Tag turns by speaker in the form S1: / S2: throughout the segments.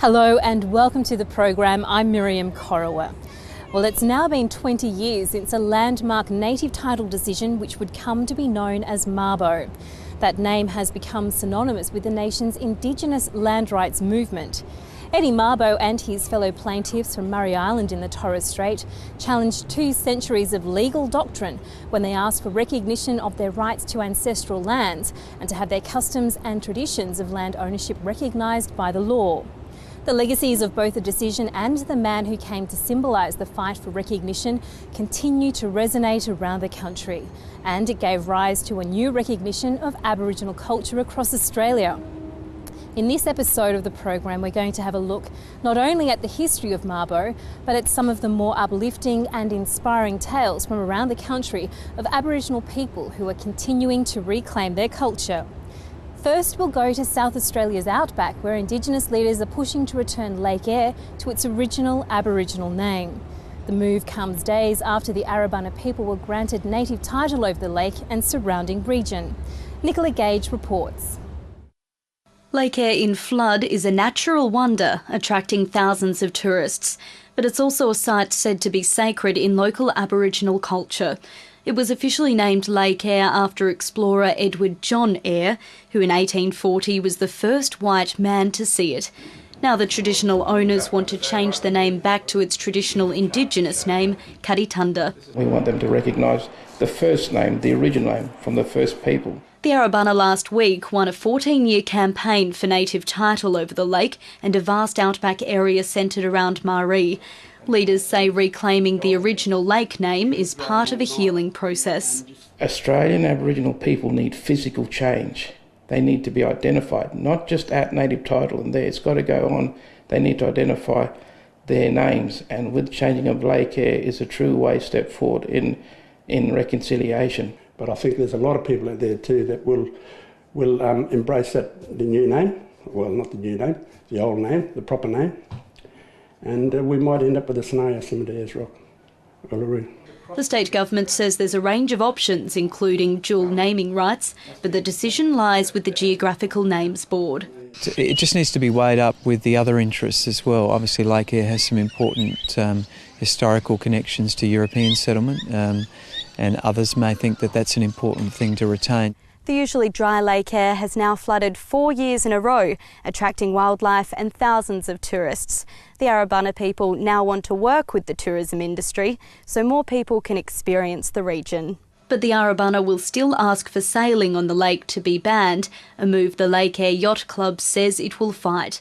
S1: Hello and welcome to the program. I'm Miriam Corowa. Well, it's now been 20 years since a landmark native title decision which would come to be known as Mabo. That name has become synonymous with the nation's Indigenous land rights movement. Eddie Mabo and his fellow plaintiffs from Murray Island in the Torres Strait challenged 2 centuries of legal doctrine when they asked for recognition of their rights to ancestral lands and to have their customs and traditions of land ownership recognised by the law. The legacies of both the decision and the man who came to symbolise the fight for recognition continue to resonate around the country, and it gave rise to a new recognition of Aboriginal culture across Australia. In this episode of the program, we're going to have a look not only at the history of Mabo, but at some of the more uplifting and inspiring tales from around the country of Aboriginal people who are continuing to reclaim their culture. First, we'll go to South Australia's outback, where Indigenous leaders are pushing to return Lake Eyre to its original Aboriginal name. The move comes days after the Arabana people were granted native title over the lake and surrounding region. Nicola Gage reports.
S2: Lake Eyre in flood is a natural wonder, attracting thousands of tourists, but it's also a site said to be sacred in local Aboriginal culture. It was officially named Lake Eyre after explorer Edward John Eyre, who in 1840 was the first white man to see it. Now the traditional owners want to change the name back to its traditional Indigenous name, Karitunda.
S3: We want them to recognise the first name, the original name, from the first people.
S2: The Arabana last week won a 14-year campaign for native title over the lake and a vast outback area centred around Marjorie. Leaders say reclaiming the original lake name is part of a healing process.
S3: Australian Aboriginal people need physical change. They need to be identified, not just at native title and there. It's got to go on. They need to identify their names, and with changing of Lake Eyre is a true way step forward in reconciliation.
S4: But I think there's a lot of people out there too that will embrace the new name. Well, not the new name, the old name, the proper name. And we might end up with a scenario similar to Ayers Rock, Uluru.
S2: The state government says there's a range of options, including dual naming rights, but the decision lies with the Geographical Names Board.
S5: It just needs to be weighed up with the other interests as well. Obviously, Lake Eyre has some important historical connections to European settlement, and others may think that that's an important thing to retain.
S2: The usually dry Lake Eyre has now flooded 4 years in a row, attracting wildlife and thousands of tourists. The Arabana people now want to work with the tourism industry so more people can experience the region. But the Arabana will still ask for sailing on the lake to be banned, a move the Lake Eyre Yacht Club says it will fight.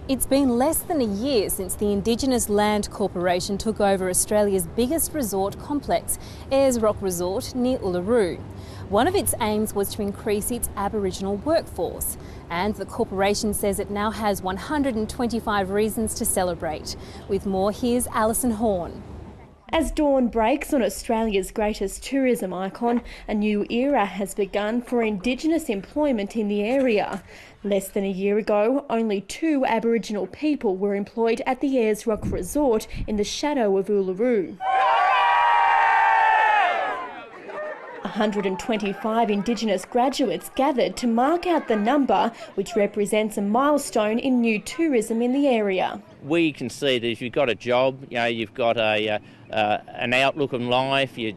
S1: It's been less than a year since the Indigenous Land Corporation took over Australia's biggest resort complex, Ayers Rock Resort near Uluru. One of its aims was to increase its Aboriginal workforce, and the corporation says it now has 125 reasons to celebrate. With more, here's Alison Horn.
S6: As dawn breaks on Australia's greatest tourism icon, a new era has begun for Indigenous employment in the area. Less than a year ago, only 2 Aboriginal people were employed at the Ayers Rock Resort in the shadow of Uluru. 125 Indigenous graduates gathered to mark out the number, which represents a milestone in new tourism in the area.
S7: We can see that if you've got a job, you've got an outlook on life. Your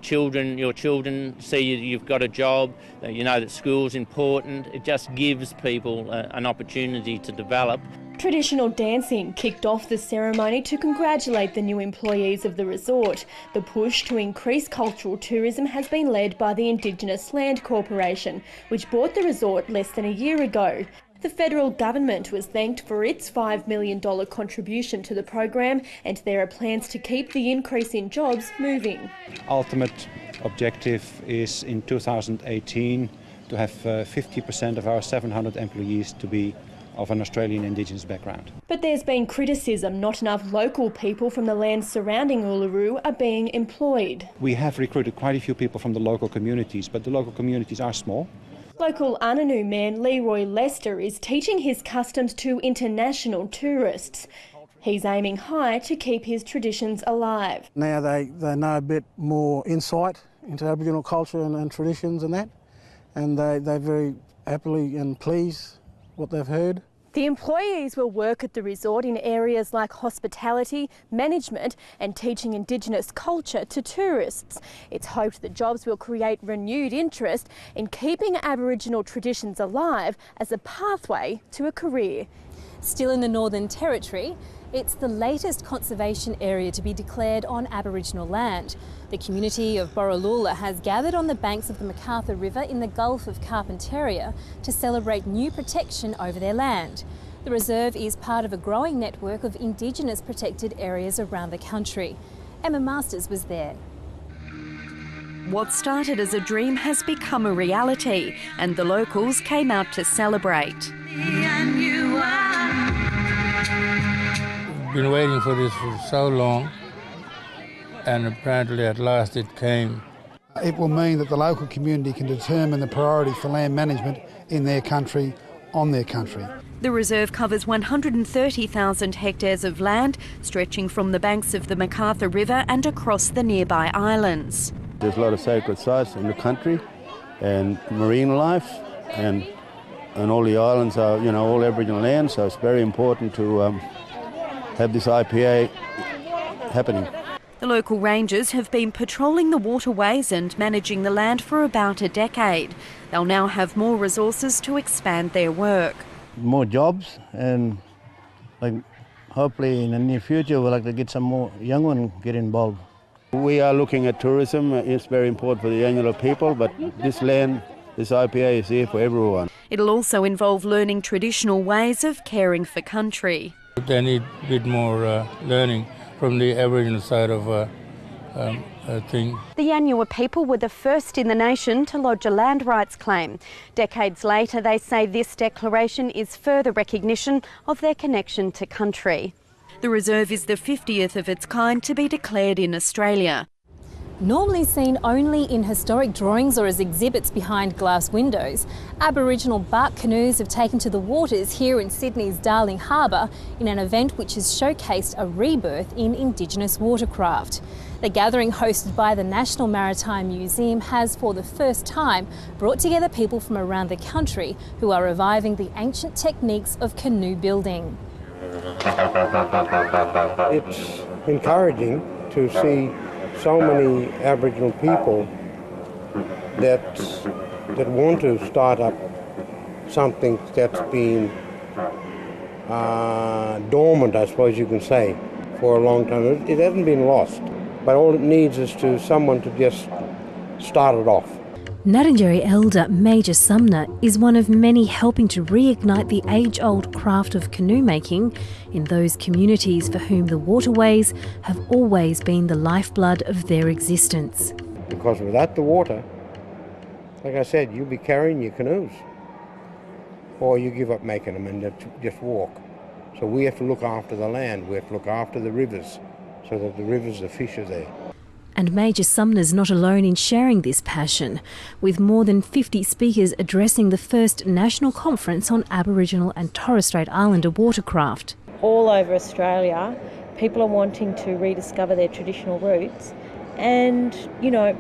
S7: children see you've got a job. You know that school's important. It just gives people an opportunity to develop.
S6: Traditional dancing kicked off the ceremony to congratulate the new employees of the resort. The push to increase cultural tourism has been led by the Indigenous Land Corporation, which bought the resort less than a year ago. The federal government was thanked for its $5 million contribution to the program, and there are plans to keep the increase in jobs moving.
S8: Ultimate objective is in 2018 to have 50% of our 700 employees to be of an Australian Indigenous background.
S6: But there's been criticism not enough local people from the lands surrounding Uluru are being employed.
S8: We have recruited quite a few people from the local communities, but the local communities are small.
S6: Local Anangu man Leroy Lester is teaching his customs to international tourists. He's aiming high to keep his traditions alive.
S9: Now they know a bit more insight into Aboriginal culture and traditions and that, and they're very happily and pleased what they've heard.
S6: The employees will work at the resort in areas like hospitality, management and teaching Indigenous culture to tourists. It's hoped the jobs will create renewed interest in keeping Aboriginal traditions alive as a pathway to a career.
S1: Still in the Northern Territory, it's the latest conservation area to be declared on Aboriginal land. The community of Borroloola has gathered on the banks of the MacArthur River in the Gulf of Carpentaria to celebrate new protection over their land. The reserve is part of a growing network of Indigenous protected areas around the country. Emma Masters was there.
S10: What started as a dream has become a reality, and the locals came out to celebrate.
S11: Been waiting for this for so long, and apparently at last it came.
S9: It will mean that the local community can determine the priority for land management in their country, on their country.
S10: The reserve covers 130,000 hectares of land, stretching from the banks of the MacArthur River and across the nearby islands.
S12: There's a lot of sacred sites in the country and marine life, and all the islands are, all Aboriginal land, so it's very important to have this IPA happening.
S10: The local rangers have been patrolling the waterways and managing the land for about a decade. They'll now have more resources to expand their work.
S12: More jobs, and hopefully in the near future we'll like to get some more young ones get involved. We are looking at tourism. It's very important for the Yanyuwa people, but this land, this IPA is here for everyone.
S10: It'll also involve learning traditional ways of caring for country.
S11: They need a bit more learning from the Aboriginal side of thing.
S10: The Yanyuwa people were the first in the nation to lodge a land rights claim. Decades later, they say this declaration is further recognition of their connection to country. The reserve is the 50th of its kind to be declared in Australia.
S1: Normally seen only in historic drawings or as exhibits behind glass windows, Aboriginal bark canoes have taken to the waters here in Sydney's Darling Harbour in an event which has showcased a rebirth in Indigenous watercraft. The gathering, hosted by the National Maritime Museum, has for the first time brought together people from around the country who are reviving the ancient techniques of canoe building.
S13: It's encouraging to see so many Aboriginal people that want to start up something that's been dormant, I suppose you can say, for a long time. It hasn't been lost, but all it needs is someone to just start it off.
S1: Ngarrindjeri elder Major Sumner is one of many helping to reignite the age-old craft of canoe making in those communities for whom the waterways have always been the lifeblood of their existence.
S13: Because without the water, like I said, you'll be carrying your canoes, or you give up making them and just walk. So we have to look after the land, we have to look after the rivers, so that the rivers, the fish are there.
S1: And Major Sumner's not alone in sharing this passion, with more than 50 speakers addressing the first national conference on Aboriginal and Torres Strait Islander watercraft.
S14: All over Australia, people are wanting to rediscover their traditional roots and,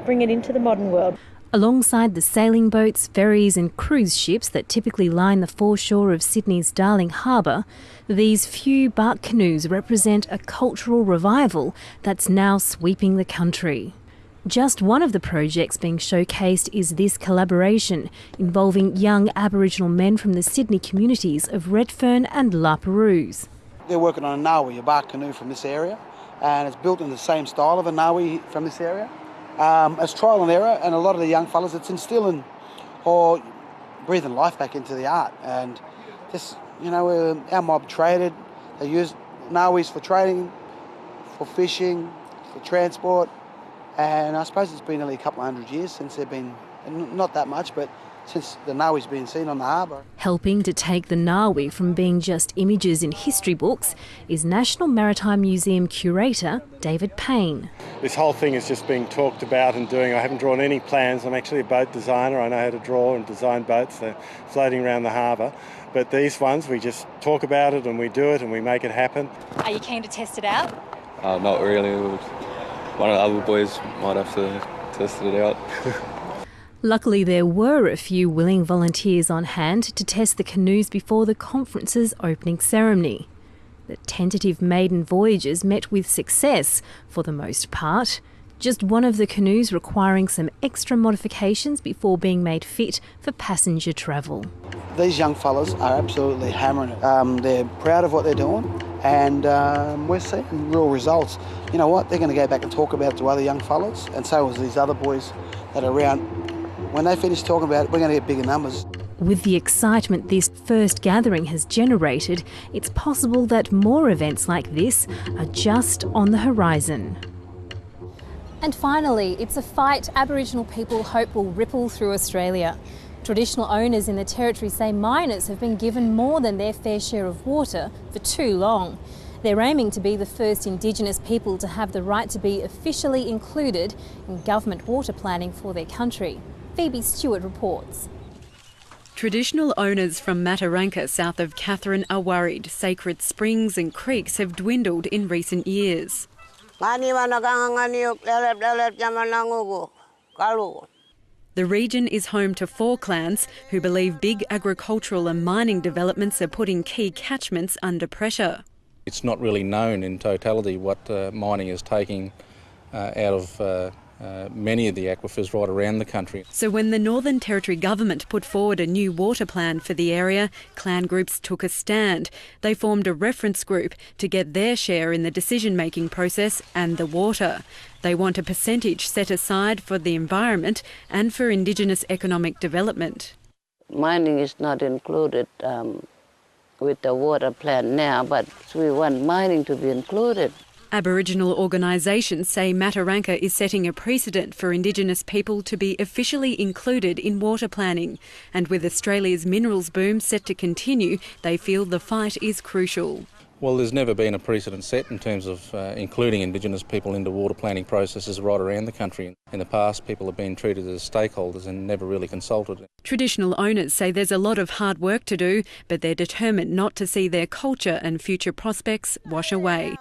S14: bring it into the modern world.
S1: Alongside the sailing boats, ferries and cruise ships that typically line the foreshore of Sydney's Darling Harbour, these few bark canoes represent a cultural revival that's now sweeping the country. Just one of the projects being showcased is this collaboration involving young Aboriginal men from the Sydney communities of Redfern and La Perouse.
S15: They're working on a Nawi, a bark canoe from this area, and it's built in the same style of a Nawi from this area. It's trial and error, and a lot of the young fellas, it's instilling or breathing life back into the art. And just, our mob traded. They used Nawis for trading, for fishing, for transport, and I suppose it's been nearly a couple of 100 years since they've been, not that much, but since the Nawi's been seen on the harbour.
S1: Helping to take the Nawi from being just images in history books is National Maritime Museum Curator David Payne.
S16: This whole thing is just being talked about and doing. I haven't drawn any plans. I'm actually a boat designer. I know how to draw and design boats. They're floating around the harbour. But these ones, we just talk about it and we do it and we make it happen.
S1: Are you keen to test it out?
S17: Not really. One of the other boys might have to test it out.
S1: Luckily, there were a few willing volunteers on hand to test the canoes before the conference's opening ceremony. The tentative maiden voyages met with success for the most part, just one of the canoes requiring some extra modifications before being made fit for passenger travel.
S15: These young fellas are absolutely hammering it. They're proud of what they're doing, and we're seeing real results. You know what? They're going to go back and talk about it to other young fellas, and so is these other boys that are around. When they finish talking about it, we're going to get bigger numbers.
S1: With the excitement this first gathering has generated, it's possible that more events like this are just on the horizon. And finally, it's a fight Aboriginal people hope will ripple through Australia. Traditional owners in the Territory say miners have been given more than their fair share of water for too long. They're aiming to be the first Indigenous people to have the right to be officially included in government water planning for their country. Phoebe Stuart reports.
S17: Traditional owners from Mataranka, south of Katherine, are worried sacred springs and creeks have dwindled in recent years. The region is home to 4 clans who believe big agricultural and mining developments are putting key catchments under pressure.
S18: It's not really known in totality what mining is taking out of many of the aquifers right around the country.
S17: So when the Northern Territory government put forward a new water plan for the area, clan groups took a stand. They formed a reference group to get their share in the decision-making process and the water. They want a percentage set aside for the environment and for Indigenous economic development.
S19: Mining is not included with the water plan now, but we want mining to be included.
S17: Aboriginal organisations say Mataranka is setting a precedent for Indigenous people to be officially included in water planning. And with Australia's minerals boom set to continue, they feel the fight is crucial.
S18: Well, there's never been a precedent set in terms of including Indigenous people into water planning processes right around the country. In the past, people have been treated as stakeholders and never really consulted.
S17: Traditional owners say there's a lot of hard work to do, but they're determined not to see their culture and future prospects wash away.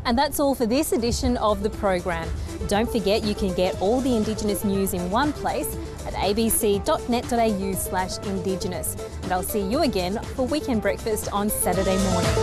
S1: And that's all for this edition of the program. Don't forget you can get all the Indigenous news in one place at abc.net.au/Indigenous. And I'll see you again for Weekend Breakfast on Saturday morning.